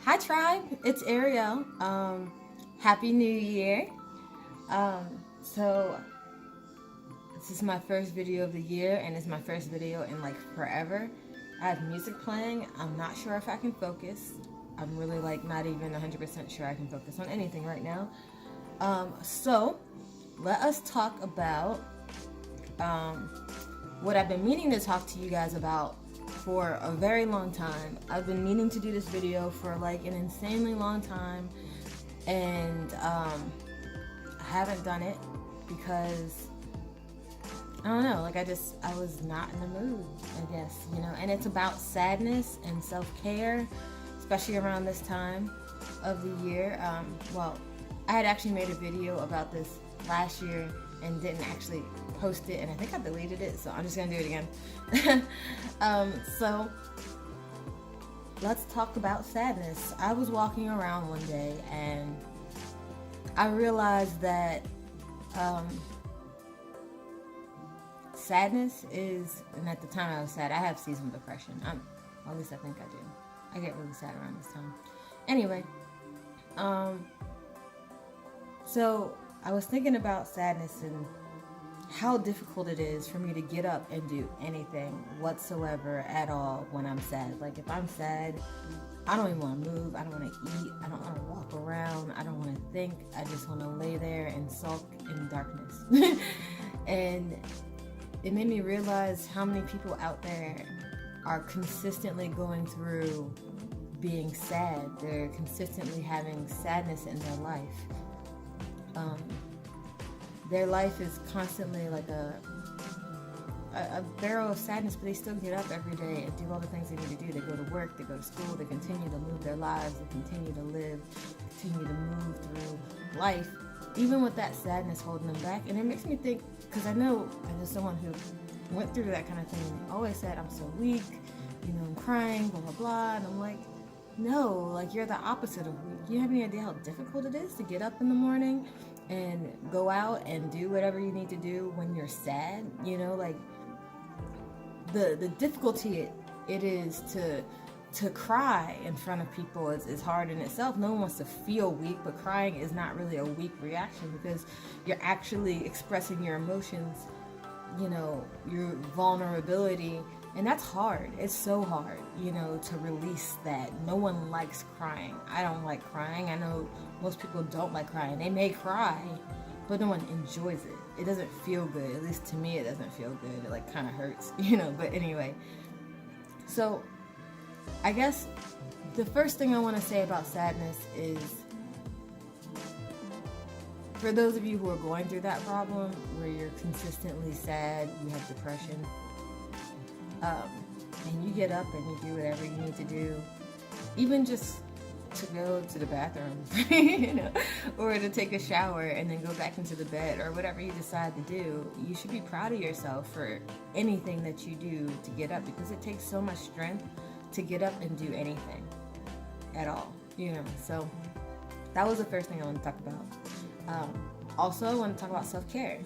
Hi tribe, it's Ariel. Happy New Year. So this is my first video of the year and it's my first video in like forever. I have music playing. I'm not sure if I can focus. I'm really like not even 100% sure I can focus on anything right now. So let us talk about what I've been meaning to talk to you guys about for a very long time. I've been meaning to do this video for like an insanely long time, and I haven't done it because I don't know, like I was not in the mood, I guess, you know. And it's about sadness and self-care, especially around this time of the year. Well, I had actually made a video about this last year and didn't actually post it, and I think I deleted it, so I'm just gonna do it again. So let's talk about sadness. I was walking around one day and I realized that sadness is, and at the time I was sad. I have seasonal depression. Well, at least I think I do. I get really sad around this time. Anyway, so I was thinking about sadness and how difficult it is for me to get up and do anything whatsoever at all when I'm sad. Like if I'm sad, I don't even want to move. I don't want to eat. I don't want to walk around. I don't want to think. I just want to lay there and sulk in darkness. And it made me realize how many people out there are consistently going through being sad. They're consistently having sadness in their life. Their life is constantly like a barrel of sadness, but they still get up every day and do all the things they need to do. They go to work, they go to school, they continue to move their lives, they continue to live, continue to move through life, even with that sadness holding them back. And it makes me think, because I know someone who went through that kind of thing and always said, I'm so weak, you know, I'm crying, blah, blah, blah. And I'm like, no, like you're the opposite of weak. You have any idea how difficult it is to get up in the morning and go out and do whatever you need to do when you're sad? You know, like the difficulty it is to cry in front of people is hard in itself. No one wants to feel weak, but crying is not really a weak reaction because you're actually expressing your emotions, you know, your vulnerability. And that's hard. It's so hard, you know, to release that. No one likes crying. I don't like crying. I know most people don't like crying. They may cry, but no one enjoys it. It doesn't feel good. At least to me, it doesn't feel good. It like kind of hurts, you know. But anyway, so I guess the first thing I want to say about sadness is, for those of you who are going through that problem where you're consistently sad, you have depression, and you get up and you do whatever you need to do, even just to go to the bathroom, you know, or to take a shower and then go back into the bed, or whatever you decide to do. You should be proud of yourself for anything that you do to get up, because it takes so much strength to get up and do anything at all, you know. So that was the first thing I want to talk about. Also, I want to talk about self-care.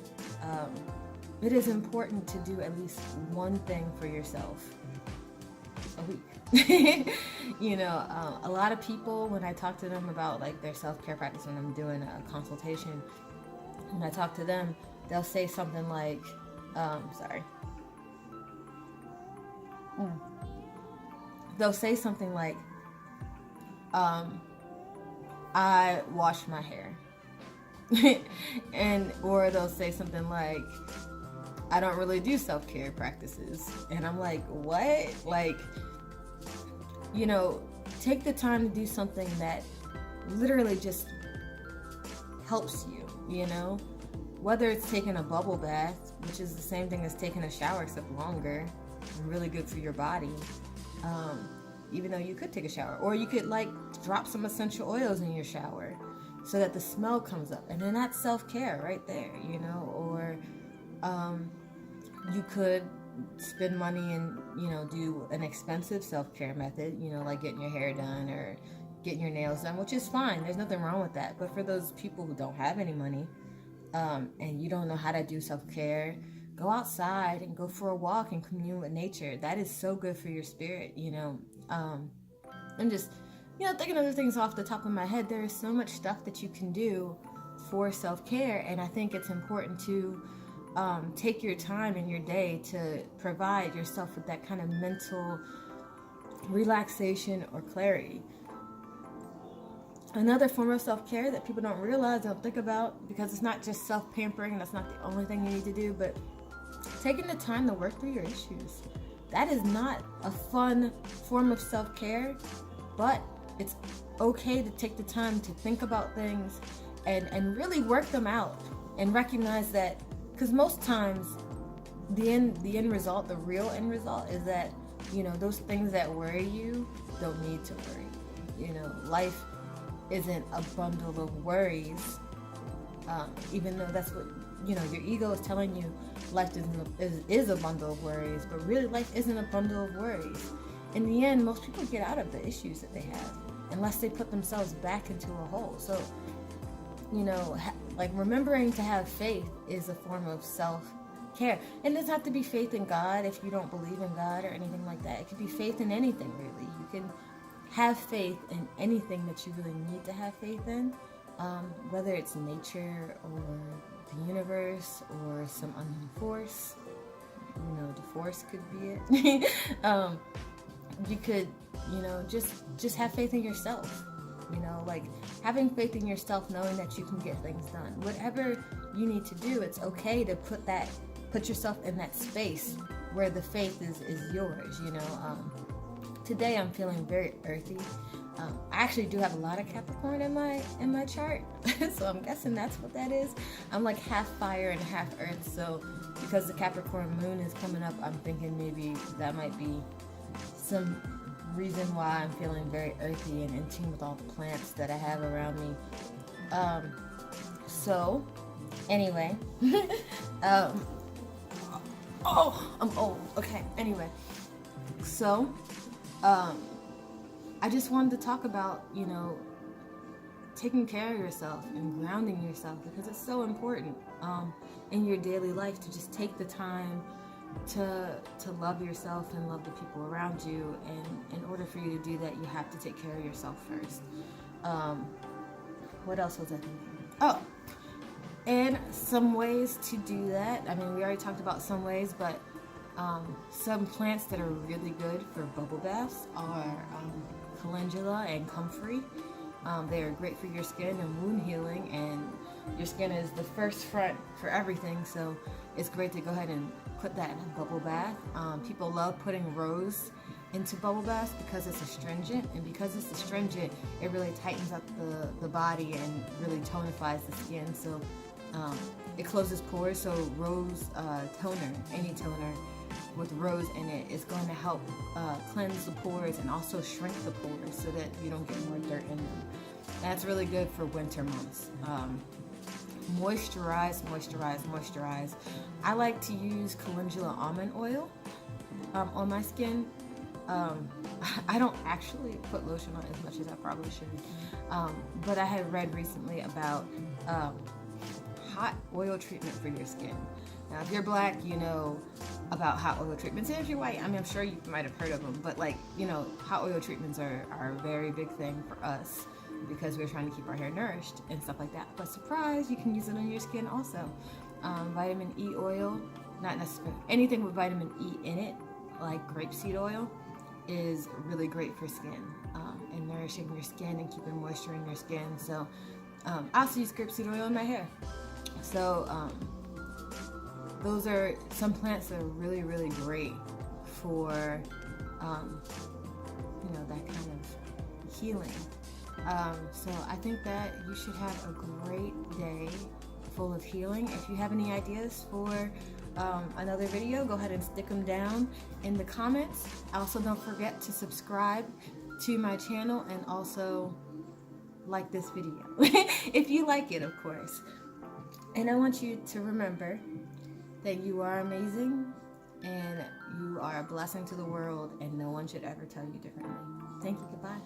It is important to do at least one thing for yourself a week. You know, a lot of people, when I talk to them about like their self-care practice, when I'm doing a consultation, when I talk to them, they'll say something like, they'll say something like, I wash my hair. Or they'll say something like, I don't really do self-care practices. And I'm like, what? Like, you know, take the time to do something that literally just helps you, you know? Whether it's taking a bubble bath, which is the same thing as taking a shower except longer and really good for your body. Even though you could take a shower, or you could like drop some essential oils in your shower so that the smell comes up, and then that's self-care right there, you know. Or you could spend money and, you know, do an expensive self-care method, you know, like getting your hair done or getting your nails done, which is fine. There's nothing wrong with that. But for those people who don't have any money, and you don't know how to do self-care, go outside and go for a walk and commune with nature. That is so good for your spirit, you know. I'm just thinking of other things off the top of my head, there is so much stuff that you can do for self-care, and I think it's important to take your time in your day to provide yourself with that kind of mental relaxation or clarity. Another form of self-care that people don't realize, don't think about, because it's not just self-pampering, and that's not the only thing you need to do, but taking the time to work through your issues. That is not a fun form of self-care, but it's okay to take the time to think about things and really work them out, and recognize that, because most times the end result, the real end result, is that those things that worry you don't need to worry. Life isn't a bundle of worries, even though that's what your ego is telling you. Life is a bundle of worries, but really life isn't a bundle of worries. In the end, most people get out of the issues that they have unless they put themselves back into a hole. So like remembering to have faith is a form of self-care. And it doesn't have to be faith in God if you don't believe in God or anything like that. It could be faith in anything, really. You can have faith in anything that you really need to have faith in, whether it's nature or the universe or some unknown force. The force could be it. You could, just have faith in yourself. Like having faith in yourself, knowing that you can get things done. Whatever you need to do, it's okay to put yourself in that space where the faith is yours. Today I'm feeling very earthy. I actually do have a lot of Capricorn in my chart, so I'm guessing that's what that is. I'm like half fire and half earth, so because the Capricorn moon is coming up, I'm thinking maybe that might be some reason why I'm feeling very earthy and in tune with all the plants that I have around me. So anyway, oh, I'm old. Okay, anyway, so I just wanted to talk about taking care of yourself and grounding yourself, because it's so important in your daily life to just take the time to love yourself and love the people around you. And in order for you to do that, you have to take care of yourself first. What else was I thinking? Oh, and some ways to do that. I mean, we already talked about some ways, but some plants that are really good for bubble baths are calendula and comfrey. They are great for your skin and wound healing, and your skin is the first front for everything, so it's great to go ahead and put that in a bubble bath. People love putting rose into bubble baths because it's astringent, and because it's astringent, it really tightens up the body and really tonifies the skin. So it closes pores, so rose toner, any toner with rose in it, is going to help cleanse the pores and also shrink the pores so that you don't get more dirt in them. That's really good for winter months. Moisturize. I like to use calendula almond oil on my skin. I don't actually put lotion on as much as I probably should, but I had read recently about hot oil treatment for your skin. Now, if you're black, you know about hot oil treatments, and if you're white, I mean, I'm sure you might have heard of them, but hot oil treatments are a very big thing for us because we're trying to keep our hair nourished and stuff like that. But surprise, you can use it on your skin also. Vitamin E oil, not necessarily anything with vitamin E in it, like grapeseed oil, is really great for skin and nourishing your skin and keeping moisture in your skin. So I also use grapeseed oil in my hair. So those are some plants that are really, really great for that kind of healing. So I think that you should have a great day full of healing. If you have any ideas for another video, go ahead and stick them down in the comments. Also, don't forget to subscribe to my channel and also like this video if you like it, of course. And I want you to remember that you are amazing and you are a blessing to the world, and no one should ever tell you differently. Thank you. Goodbye.